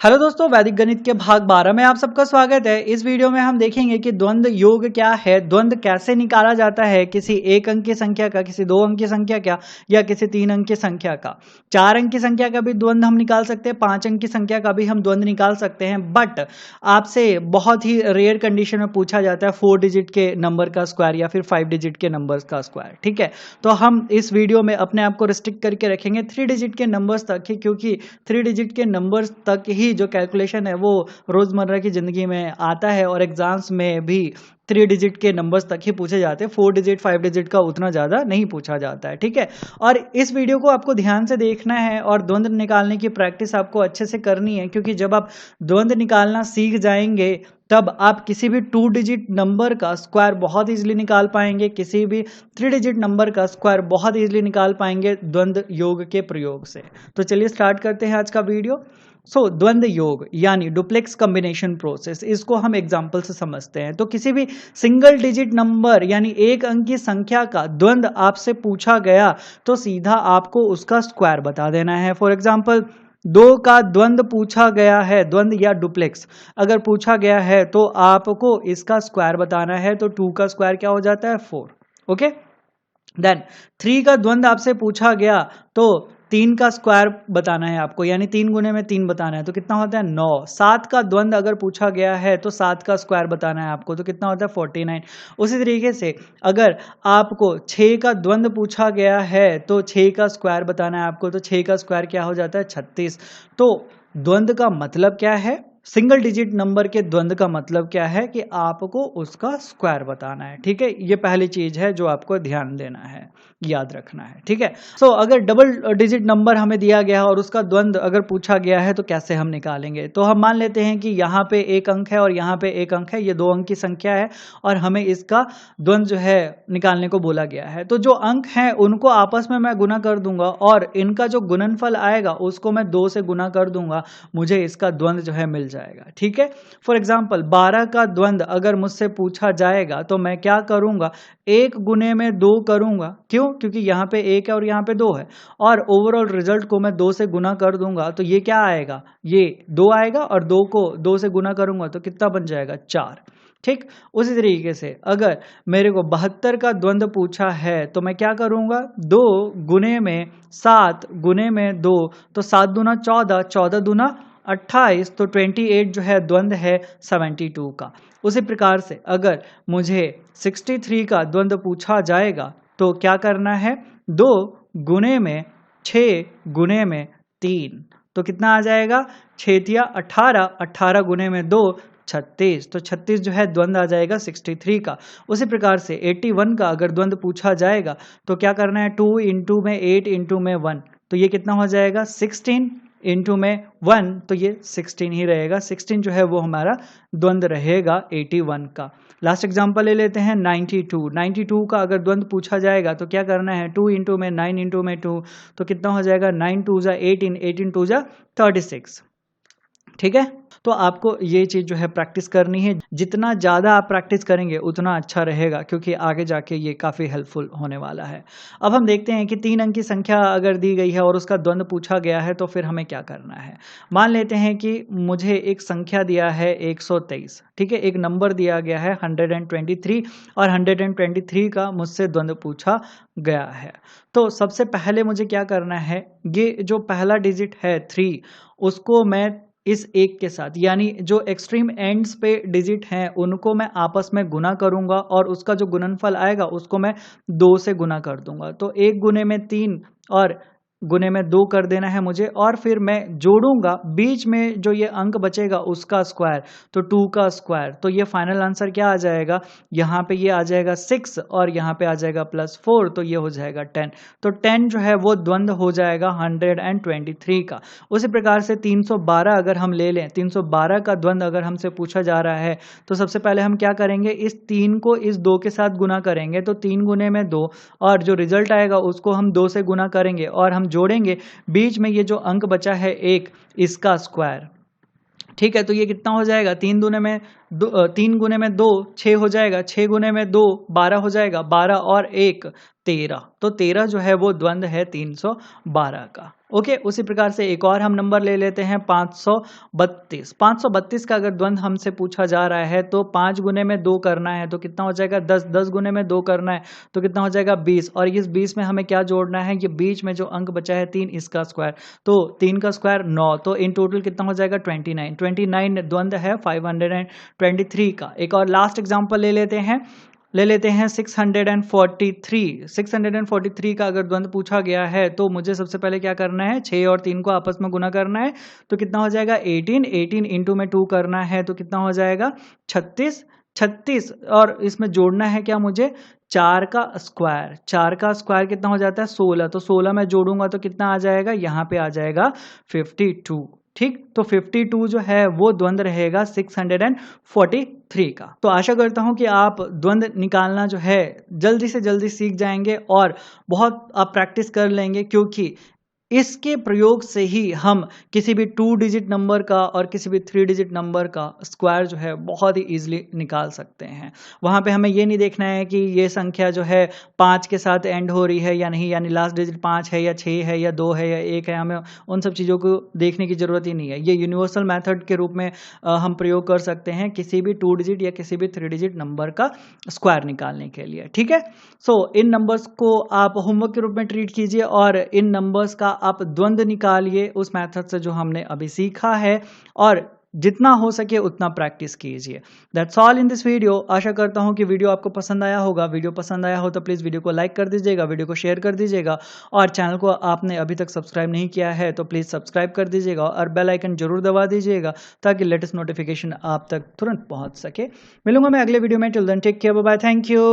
Hello दोस्तों, वैदिक गणित के भाग 12 में आप सबका स्वागत है। इस वीडियो में हम देखेंगे कि द्वंद्व योग क्या है, द्वंद्व कैसे निकाला जाता है, किसी एक अंक की संख्या का, किसी दो अंक की संख्या का या किसी तीन अंक की संख्या का। 4 अंक की संख्या का भी द्वंद्व हम निकाल सकते हैं, 5 अंक की संख्या का भी हम द्वंद्व निकाल सकते हैं। बट आपसे बहुत ही रेयर कंडीशन में पूछा जाता है 4 डिजिट के नंबर का स्क्वायर या फिर 5 डिजिट के नंबर का स्क्वायर। ठीक है, तो हम इस वीडियो में अपने आप को रिस्ट्रिक्ट करके रखेंगे 3 डिजिट के नंबर्स तक ही, क्योंकि 3 डिजिट के नंबर्स तक ही जो कैलकुलेशन है वो रोजमर्रा की जिंदगी में आता है और एग्जाम्स में भी 3 डिजिट के नंबर्स तक ही पूछे जाते हैं। 4 डिजिट 5 डिजिट का उतना ज़्यादा नहीं पूछा जाता है। ठीक है, और इस वीडियो को आपको ध्यान से देखना है और द्वंद्व निकालने की प्रैक्टिस आपको अच्छे से करनी है, क्योंकि जब आप द्वंद्व निकालना सीख जाएंगे तब आप किसी भी 2 डिजिट नंबर का स्क्वायर बहुत इजीली निकाल पाएंगे, किसी भी 3 डिजिट नंबर का स्क्वायर बहुत इजीली निकाल पाएंगे द्वंद्व योग के प्रयोग से। तो चलिए स्टार्ट करते हैं आज का वीडियो। द्वंद्व योग यानी डुप्लेक्स कॉम्बिनेशन प्रोसेस, इसको हम एग्जांपल से समझते हैं। तो किसी भी सिंगल डिजिट नंबर यानी एक अंक की संख्या का द्वंद्व आपसे पूछा गया तो सीधा आपको उसका स्क्वायर बता देना है। फॉर एग्जांपल 2 का द्वंद्व पूछा गया है, द्वंद्व या डुप्लेक्स अगर पूछा गया है तो आपको इसका स्क्वायर बताना है। तो 2 का स्क्वायर क्या हो जाता है 4। ओके, देन 3 का द्वंद्व आपसे पूछा गया तो 3 का स्क्वायर बताना है आपको, यानी 3 गुने में 3 बताना है तो कितना होता है 9। 7 का द्वंद्व अगर पूछा गया है तो 7 का स्क्वायर बताना है आपको, तो कितना होता है 49। उसी तरीके से अगर आपको 6 का द्वंद्व पूछा गया है तो 6 का स्क्वायर बताना है आपको, तो 6 का स्क्वायर क्या हो जाता है 36। तो द्वंद्व का मतलब क्या है, सिंगल डिजिट नंबर के द्वंद्व का मतलब क्या है कि आपको उसका स्क्वायर बताना है। ठीक है, ये पहली चीज है जो आपको ध्यान देना है, याद रखना है। ठीक है, अगर डबल डिजिट नंबर हमें दिया गया है और उसका द्वंद्व अगर पूछा गया है तो कैसे हम निकालेंगे। तो हम मान लेते हैं कि यहाँ पे एक अंक है और यहाँ पे एक अंक है, ये 2 अंक की संख्या है और हमें इसका द्वंद्व जो है निकालने को बोला गया है। तो जो अंक हैं उनको आपस में मैं गुना कर दूंगा और इनका जो गुणनफल आएगा उसको मैं 2 से गुना कर दूंगा, मुझे इसका द्वंद्व जो है मिल जाएगा। ठीक है, फॉर एग्जाम्पल 12 का द्वंद्व अगर मुझसे पूछा जाएगा तो मैं क्या करूंगा, 1 गुने में 2 करूंगा। क्यों? क्योंकि यहाँ पे 1 है और यहाँ पे 2 है और ओवरऑल रिजल्ट को मैं 2 से गुना कर दूंगा तो ये क्या आएगा, ये 2 आएगा और 2 को 2 से गुना करूंगा तो कितना बन जाएगा 4। ठीक, उसी तरीके से अगर मेरे को 72 का द्वंद्व पूछा है तो मैं क्या करूंगा, 2 गुने में 7 गुने में 2 तो 7 दूना 14, 14 दूना 28, तो 28 जो है द्वंद्व है 72 का। उसी प्रकार से अगर मुझे 63 का द्वंद्व पूछा जाएगा तो क्या करना है, 2 गुने में 6 गुने में 3 तो कितना आ जाएगा 6 तिया 18, 18 गुने में 2 36, तो 36 जो है द्वंद्व आ जाएगा 63 का। उसी प्रकार से 81 का अगर द्वंद्व पूछा जाएगा तो क्या करना है, 2 इंटू में 8 इंटू में 1 तो ये कितना हो जाएगा 16 इंटू में 1 तो ये 16 ही रहेगा। 16 जो है वो हमारा द्वंद्व रहेगा 81 का। लास्ट एग्जांपल ले लेते हैं 92। 92 का अगर द्वंद्व पूछा जाएगा तो क्या करना है, 2 इंटू में 9 इंटू में 2 तो कितना हो जाएगा 9 2 जा 18, 18 2 जा 36। ठीक है, तो आपको ये चीज जो है प्रैक्टिस करनी है। जितना ज्यादा आप प्रैक्टिस करेंगे उतना अच्छा रहेगा, क्योंकि आगे जाके ये काफी हेल्पफुल होने वाला है। अब हम देखते हैं कि 3 अंक की संख्या अगर दी गई है और उसका द्वंद्व पूछा गया है तो फिर हमें क्या करना है। मान लेते हैं कि मुझे एक संख्या दिया है 123। ठीक है, एक नंबर दिया गया है 123 और 123 का मुझसे द्वंद्व पूछा गया है। तो सबसे पहले मुझे क्या करना है, ये जो पहला डिजिट है 3 उसको मैं इस एक के साथ, यानी जो एक्सट्रीम एंड्स पे डिजिट हैं उनको मैं आपस में गुना करूंगा और उसका जो गुणनफल आएगा उसको मैं 2 से गुना कर दूंगा। तो 1 गुने में 3 और गुने में 2 कर देना है मुझे, और फिर मैं जोड़ूंगा बीच में जो ये अंक बचेगा उसका स्क्वायर, तो 2 का स्क्वायर। तो ये फाइनल आंसर क्या आ जाएगा, यहाँ पे ये आ जाएगा 6 और यहाँ पे आ जाएगा +4 तो ये हो जाएगा 10। तो 10 जो है वो द्वंद्व हो जाएगा 123 का। उसी प्रकार से 312 अगर हम ले लें, 312 का द्वंद्व अगर हमसे पूछा जा रहा है तो सबसे पहले हम क्या करेंगे, इस 3 को इस 2 के साथ गुना करेंगे तो 3 गुने में 2 और जो रिजल्ट आएगा उसको हम 2 से गुना करेंगे और हम जोड़ेंगे बीच में ये जो अंक बचा है 1 इसका स्क्वायर। ठीक है, तो ये कितना हो जाएगा, 3 दूने में 3 गुने में 2 6 हो जाएगा, 6 गुने में 2 12 हो जाएगा, 12 और 1 13, तो 13 जो है वो द्वंद है 312 का। ओके, उसी प्रकार से एक और हम नंबर ले लेते हैं 532। 532 का अगर द्वंद हमसे पूछा जा रहा है तो 5 गुने में 2 करना है तो कितना हो जाएगा 10, 10 गुने में 2 करना है तो कितना हो जाएगा 20, और इस 20 में हमें क्या जोड़ना है, ये बीच में जो अंक बचा है 3, इसका स्क्वायर, तो 3 का स्क्वायर 9, तो इन टोटल कितना हो जाएगा 29। 29 द्वंद है 523 का। एक और लास्ट एग्जाम्पल ले लेते हैं 643। 643 का अगर द्वंद पूछा गया है तो मुझे सबसे पहले क्या करना है, 6 और 3 को आपस में गुना करना है तो कितना हो जाएगा 18, 18 इंटू में 2 करना है तो कितना हो जाएगा 36, 36 और इसमें जोड़ना है क्या मुझे 4 का स्क्वायर, 4 का स्क्वायर कितना हो जाता है 16, तो 16 में जोड़ूंगा तो कितना आ जाएगा, यहाँ पे आ जाएगा 52। ठीक, तो 52 जो है वो द्वंद रहेगा 643 का। तो आशा करता हूं कि आप द्वंद निकालना जो है जल्दी से जल्दी सीख जाएंगे और बहुत आप प्रैक्टिस कर लेंगे, क्योंकि इसके प्रयोग से ही हम किसी भी 2 डिजिट नंबर का और किसी भी 3 डिजिट नंबर का स्क्वायर जो है बहुत ही इजीली निकाल सकते हैं। वहाँ पे हमें ये नहीं देखना है कि ये संख्या जो है 5 के साथ एंड हो रही है या नहीं, यानी लास्ट डिजिट 5 है या 6 है या 2 है या 1 है, हमें उन सब चीज़ों को देखने की ज़रूरत ही नहीं है। ये यूनिवर्सल मेथड के रूप में हम प्रयोग कर सकते हैं किसी भी 2 डिजिट या किसी भी 3 डिजिट नंबर का स्क्वायर निकालने के लिए। ठीक है, सो इन नंबर्स को आप होमवर्क के रूप में ट्रीट कीजिए और इन नंबर्स का आप द्वंद निकालिए उस मेथड से जो हमने अभी सीखा है, और जितना हो सके उतना प्रैक्टिस कीजिए। That's all in this video. आशा करता हूं कि वीडियो आपको पसंद आया होगा। वीडियो पसंद आया हो तो प्लीज़ वीडियो को लाइक कर दीजिएगा, वीडियो को शेयर कर दीजिएगा, और चैनल को आपने अभी तक सब्सक्राइब नहीं किया है तो प्लीज़ सब्सक्राइब कर दीजिएगा और बेल आइकन जरूर दबा दीजिएगा ताकि लेटेस्ट नोटिफिकेशन आप तक तुरंत पहुँच सके। मिलूंगा मैं अगले वीडियो में। Till then take care, bye bye, thank you.